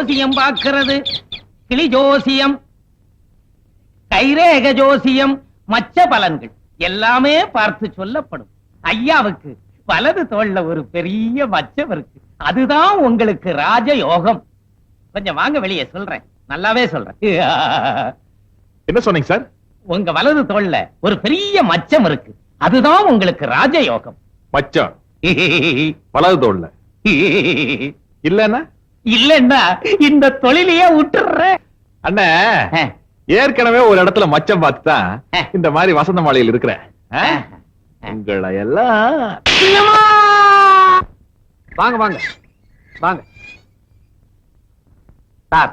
ஜோசியம் பார்க்கிறது, கிளி ஜோசியம், கைரேக ஜோசியம், மச்ச பலன்கள் எல்லாமே பார்த்து சொல்லப்படும். ஐயாவுக்கு வலது தோள்ல ஒரு பெரிய மச்சம் இருக்கு. அதுதான் உங்களுக்கு ராஜ யோகம். கொஞ்சம் வாங்க வெளியே சொல்றேன், நல்லாவே சொல்றேன். என்ன சொன்னீங்க சார்? உங்க வலது தோள்ல ஒரு பெரிய மச்சம் இருக்கு. அதுதான் உங்களுக்கு ராஜ யோகம். மச்சம் வலது தோள்ல இல்லன்னா இல்லன்னா இந்த தொழிலையே விட்டுறேன். அண்ணே, ஏற்கனவே ஒரு இடத்துல மச்சம் பார்த்துதான் இந்த மாதிரி வசந்த மாளிகையில் இருக்கிறேன். உங்களை எல்லாம் வாங்க வாங்க வாங்க சார்.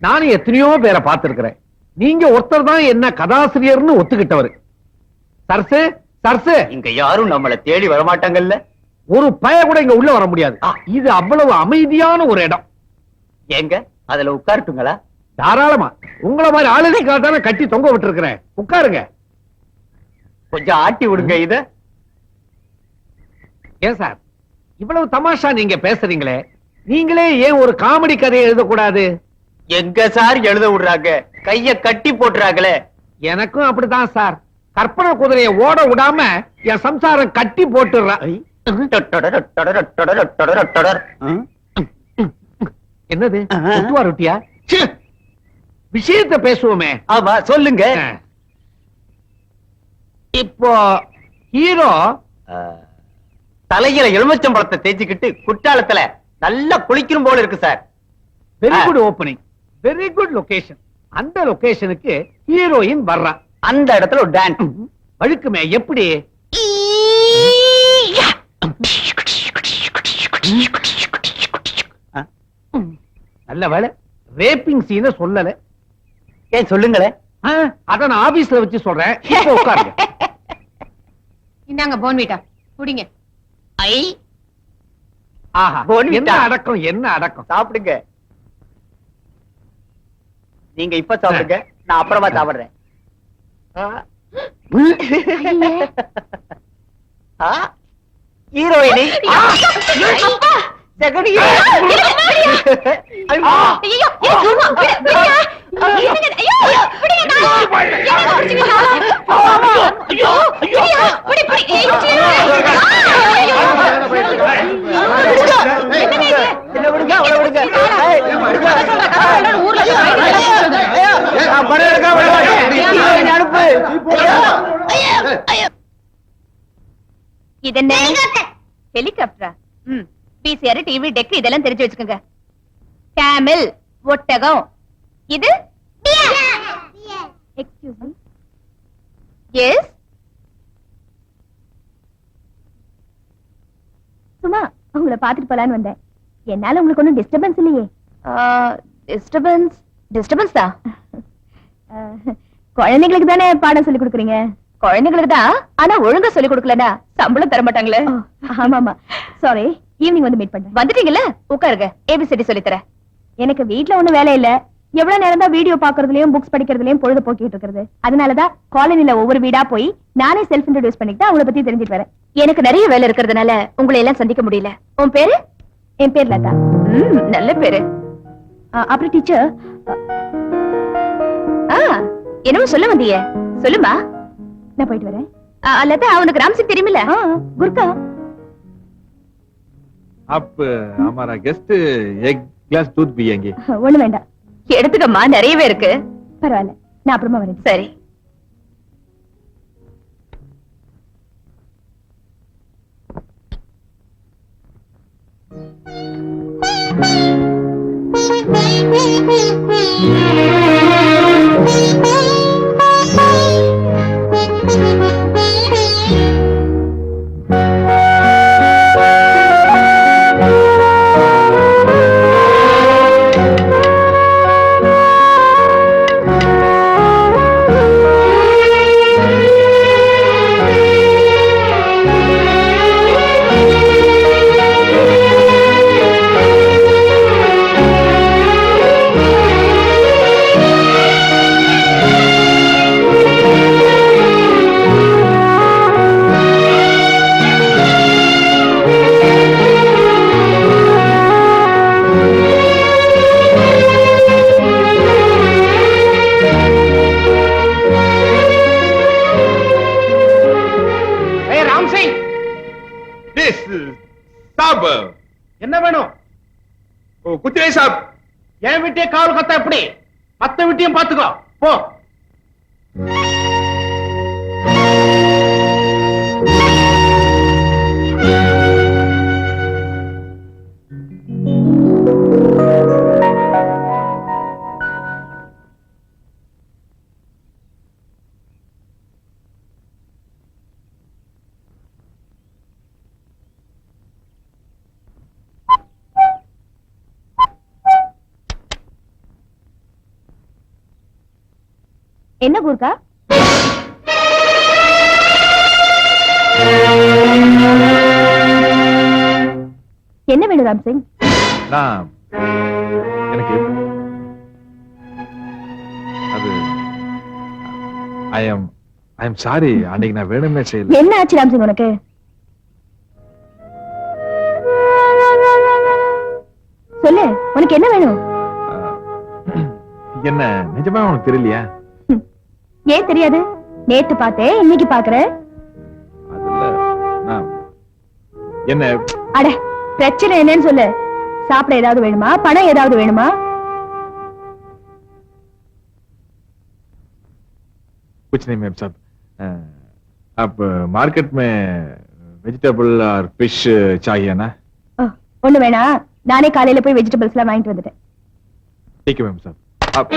நானும் எத்தனையோ பேரை பார்த்திருக்கிறேன். நீங்க ஒருத்தர் தான் என்ன கதாசிரியர்னு ஒத்துக்கிட்டவர். சர்சு சர்சு, இங்க யாரும் நம்மள தேடி வரமாட்டாங்கல்ல. ஒரு பய கூட இங்க உள்ள வர முடியாது. இது அவ்வளவு அமைதியான ஒரு இடம். ஏங்க அதுல உட்காரட்டுங்களா? தாராளமா. உங்களை மாதிரி ஆளுநருக்காக தானே கட்டி தொங்க விட்டு இருக்கிறேன். உட்காருங்க. கொஞ்சம் ஆட்டி விடுங்க இத. ஏன் சார் இவ்வளவு தமாஷா நீங்க பேசுறீங்களே, நீங்களே ஏன் ஒரு காமெடி கதையை எழுதக்கூடாது? எங்க சார் எழுத விடுறாங்க, கைய கட்டி போட்டுறாங்களே. எனக்கும் அப்படிதான் சார். கற்பனை குதிரையை ஓட விடாம என் சம்சாரம் கட்டி போட்டுறா. என்னது ரொட்டியா? விஷயத்தை பேசுவோமே. ஆமா சொல்லுங்க. இப்போ ஹீரோ தலையில எலுமிச்சம்பழத்தை தேய்ச்சிக்கிட்டு குற்றாலத்துல நல்லா குளிக்கணும் போல இருக்கு sir. Very good opening, very good location. அந்த லொகேஷனுக்கு ஹீரோயின் வர்றா. அந்த இடத்துல ஒரு டான்ஸ் வழுக்குமே. எப்படி? நல்ல வேலை ரேப்பிங் சீனை சொல்லல. ஏன் சொல்லுங்களேன். அத நான் ஆபீஸ்ல வச்சு சொல்றேன். இப்போ உட்காருங்க. இந்தாங்க போன்விட்டா குடிங்க. ஐ ஆஹா, என்ன அடக்கம், என்ன அடக்கம். சாப்பிடுங்க. நீங்க இப்ப சாப்பிடுங்க, நான் அப்புறமா சாப்பிடுறேன். ஹீரோயினி இது என்ன ஹெலிகாப்டரா? பிசிஆர், டிவி, டெக் இதெல்லாம் தெரிஞ்சு வச்சுக்கோங்க. கேமல், ஒட்டகம். இது எக்ஸ்கியூஸ் மீ. எஸ் சும்மா உங்களை பாத்துட்டு போலான்னு வந்தேன். என்னால உங்களுக்கு ஒன்றும் டிஸ்டர்பன்ஸ் இல்லையே? டிஸ்டர்பன்ஸ் தான். குழந்தைங்களுக்கு தானே பாடம் சொல்லி கொடுக்குறீங்க. குழந்தைங்களுக்கு தான், ஆனா ஒழுங்கா சொல்லி கொடுக்கலனா சம்பளம் தர மாட்டாங்களே. ஆமாமா, சாரி. ஈவினிங் வந்து மீட் பண்றேன். வந்துட்டீங்கல்ல, உட்காருங்க. ஏபிசிடி சொல்லி தரேன். எனக்கு வீட்ல ஒண்ணும் வேலை இல்ல. எவ்வளவு நேரம் தான் வீடியோ பாக்குறதுலயும் புக்ஸ் படிக்கிறதுலயும் பொழுது போக்கிட்டு இருக்கிறது. அதனாலதான் காலனில ஒவ்வொரு வீடா போய் நானே செல்ஃப் இன்ட்ரோடியூஸ் பண்ணிட்டு அவங்கள பத்தி தெரிஞ்சுட்டு வரேன். எனக்கு நிறைய வேலை இருக்கிறதுனால உங்களை எல்லாம் சந்திக்க முடியல. உன் பேரு? என் பேர் லதா. நல்ல பேரு. அப்புறம் டீச்சர், என்னமோ சொல்ல வந்தீங்க, சொல்லுமா. நான் போயிட்டு வரேன். லதா, உனக்கு ராம்சிங் தெரியுமில்ல? குர்கா. अब हमारा गेस्ट एक ग्लास दूध पिएंगे. ஒண்ணு வேண்டாம். எடுத்துக்கம்மா, நிறையவே இருக்கு. பரவாயில்ல, நான் அப்புறமா வரேன். சரி. எஸ் சாப். என்ன வேணும்? குச் नहीं சாப். என் வீட்டையே காவல் கத்த எப்படி? மத்த வீட்டையும் பாத்துக்கோ போ. என்ன கூர்க்கா? என்ன வேணும் ராம் சிங்? நான் எனக்கு அது ஐ எம் சாரி, அன்னைக்கு நான் வேணும்னே செய்யல. என்ன ஆச்சு ராம் சிங் உனக்கு? சொல்லு, உனக்கு என்ன வேணும்? என்ன நிஜமா உனக்கு தெரியலையா? ஏன் தெரியாது? நேத்து பார்த்தேன், இன்னைக்கு பாக்குறேன். அதுல நான் என்ன அட, பிரச்சனை என்னன்னு சொல்லு. சாப்பிட ஏதாவது வேணுமா? பணம் ஏதாவது வேணுமா? कुछ नहीं मैम साहब. आप मार्केट में वेजिटेबल और फिश चाहिए ना? ஒண்ணு வேணா, நானே காலையில போய் வெஜிடபிள்ஸ் எல்லாம் வாங்கிட்டு வந்துட்டேன். ठीक है मैम साहब. आप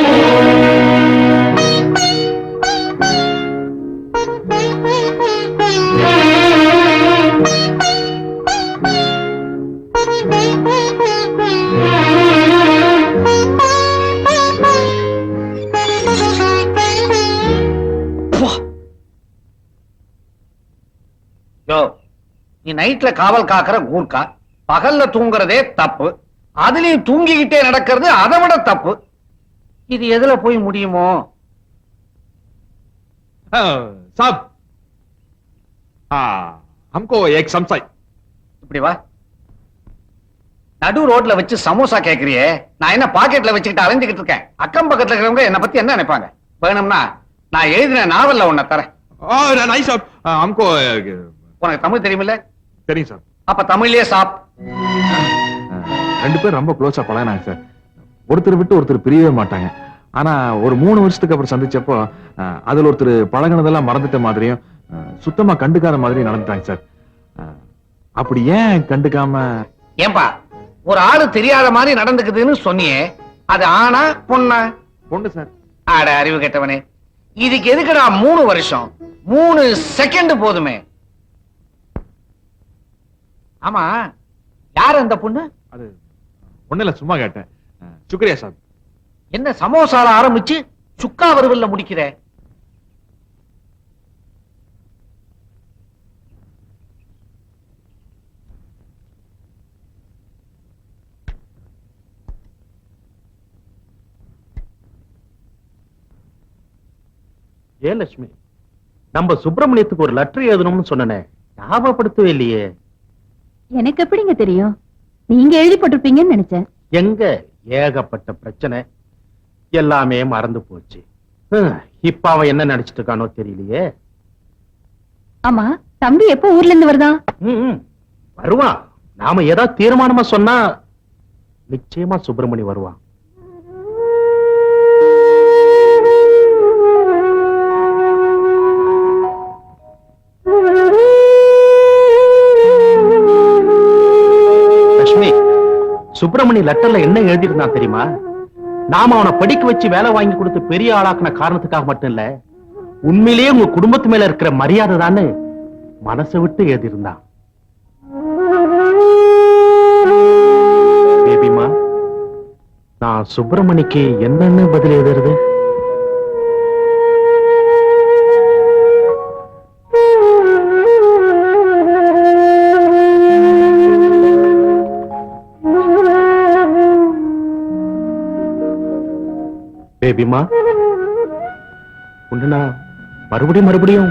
நீ நைட்ல காவல் காக்கிற கூர்க்கா, பகல்ல தூங்குறதே தப்பு, அதுலயும் தூங்கிக்கிட்டே நடக்கிறது அதை விட தப்பு. இது எதுல போய் முடியுமோ? साहब, हाँ हमको एक समसाई. இப்படி வா. நடு ரோட்ல வச்சு சமோசா கேக்குறியே, நான் என்ன பாக்கெட்ல வச்சுக்கிட்டு அலைஞ்சுக்கிட்டு இருக்கேன்? அக்கம் பக்கத்துல இருக்கிறவங்க என்ன பத்தி என்ன நினைப்பாங்க? வேணும்னா நான் எழுதின நாவல்ல உன்னை தரேன். नहीं साहब, हमको உனக்கு தமிழ் தெரியுமில்ல? தெரியும் சார். அப்ப தமிழ்லயே சாப். ரெண்டு பேரும் ரொம்ப க்ளோஸா பழகினாங்க சார். ஒருத்தர் விட்டு ஒருத்தர் பிரியவே மாட்டாங்க. ஆனா ஒரு 3 வருஷத்துக்கு அப்புறம் சந்திச்சப்போ அதுல ஒருத்தர் பழகினதெல்லாம் மறந்துட்ட மாதிரியும் சுத்தமா கண்டுக்காத மாதிரி நடந்துட்டாங்க சார். அப்படி ஏன் கண்டுக்காம? ஏன்பா, ஒரு ஆளு தெரியாத மாதிரி நடந்துக்குதுன்னு சொன்னியே, அது ஆனா பொண்ணா? பொண்ணு சார். ஆட அறிவு கெட்டவனே, இதுக்கு எதுக்குடா 3 வருஷம்? 3 செகண்ட் போதுமே. ஆமா, யார் அந்த பொண்ணு? அது ஒண்ணுல சும்மா கேட்டேன். சுக்ரியா சார். என்ன சமோசால ஆரம்பிச்சு சுக்கா வறுவல்ல முடிக்கிற? ஏ லட்சுமி, நம்ம சுப்பிரமணியத்துக்கு ஒரு லெட்டர் எழுதணும்னு சொன்னனே, ஞாபகப்படுத்தவே இல்லையே. எனக்கு எப்படிங்க தெரியும்? நீங்க எழுதி போட்டிருப்பீங்கன்னு நினைச்சேன். எங்க ஏகப்பட்ட பிரச்சனை, எல்லாமே மறந்து போச்சு. இப்ப அவன் என்ன நினைச்சிட்டு இருக்கானோ தெரியலையே. ஆமா, தம்பி எப்போ ஊர்ல இருந்து வருதான்? வருவான். நாம ஏதாவது தீர்மானமா சொன்னா நிச்சயமா சுப்பிரமணி வருவான். சுப்பிரமணி லெட்டர்ல என்ன எழுதியிருந்தான் தெரியுமா? நாம அவனை படிக்க வச்சு வேலை வாங்கி கொடுத்து பெரிய ஆளாக்குன காரணத்துக்காக மட்டும் இல்ல, உண்மையிலேயே உங்க குடும்பத்து மேல இருக்கிற மரியாதை தானே மனசை விட்டு எழுதியிருந்தான். பேபிமா, நான் சுப்பிரமணிக்கு என்னன்னு பதில் எழுதுறது? பேபிமா, உன்னை நான் மறுபடியும்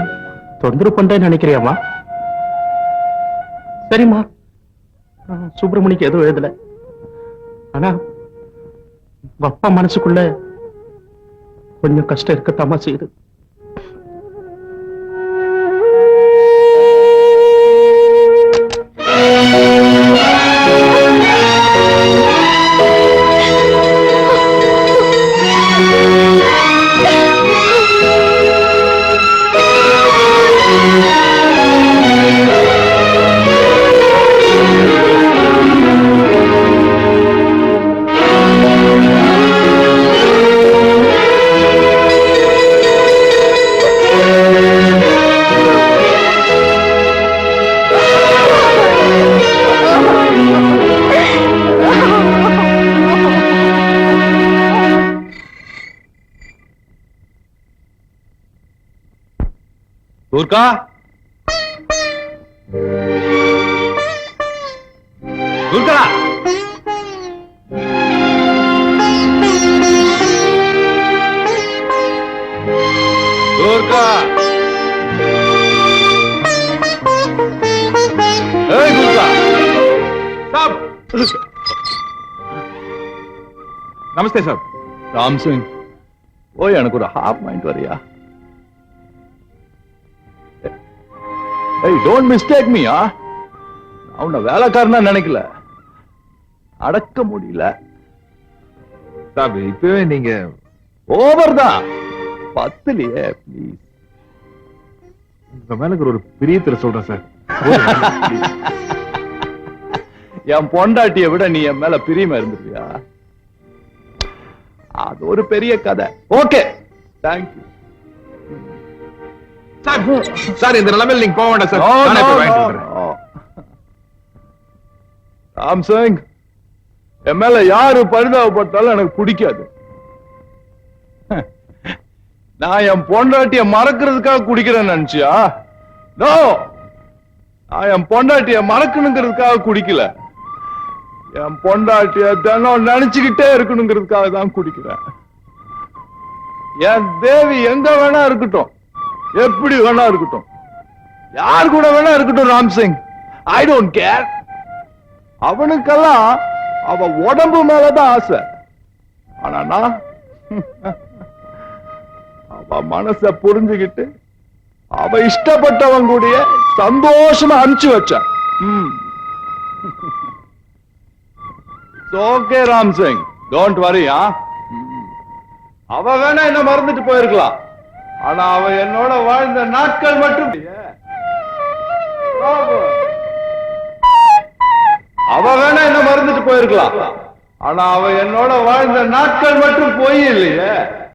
தொந்தரவு பண்றேன்னு நினைக்கிறியாமா? சரிம்மா, சுப்பிரமணிக்கு எதுவும் எழுதல. ஆனா அப்பா மனசுக்குள்ள கொஞ்சம் கஷ்டம் இருக்கத்தாமா செய்யுது. துர்கா துர்கா துர்கா ஏய் துர்கா ஸ்டாப் நமஸ்தே சார் ராம் சிங் ஓய் எனக்கு ஒரு ஹாஃப் மைண்ட் வரியா ஏய் டோன்ட் மிஸ்டேக் மீ நான் உன்னை வேலைக்காரனா நினைக்கல அடக்க முடியல சார் இப்பவே நீங்க ஓவர் தான் பத்துலயே ப்ளீஸ் உங்க மேல ஒரு பிரியத்துல சொல்றேன் சார் என் பொண்டாட்டியை விட நீ என் மேல பிரியமா இருந்துருவியா அது ஒரு பெரிய கதை ஓகே தேங்க்யூ சார் இந்த நிலைமையில் நீங்க போக வேண்டாம் சார் நானே போய் வாங்கிட்டு வந்துடுறேன் ராம் சிங் என் மேல யாரு பரிதாபப்பட்டாலும் எனக்கு பிடிக்காது நான் என் பொண்டாட்டிய மறக்கிறதுக்காக குடிக்கிறேன்னு நினைச்சியா நோ நான் என் பொண்டாட்டிய மறக்கணுங்கிறதுக்காக குடிக்கல என் பொண்டாட்டிய தினம் நினைச்சுக்கிட்டே இருக்கணுங்கிறதுக்காக தான் குடிக்கிறேன் என் தேவி எங்க வேணா இருக்கட்டும் எப்படி வேணா இருக்கட்டும் யார் கூட வேணா இருக்கட்டும் Ram Singh I don't care அவனுக்கெல்லாம் அவ உடம்பு மேலதான் ஆசை ஆனா நான் அவ மனச புரிஞ்சுக்கிட்டு அவ இஷ்டப்பட்டவன் கூடிய சந்தோஷமா அனுப்பிச்சு வச்ச okay Ram Singh don't worry அவ வேணா என்ன மறந்துட்டு போயிருக்கலாம் ஆனா அவ என்னோட வாழ்ந்த நாட்கள் மட்டும் அவ வேணா என்ன மறந்துட்டு போயிருக்கலாம் ஆனா அவ என்னோட வாழ்ந்த நாட்கள் மட்டும் போய் இல்லையே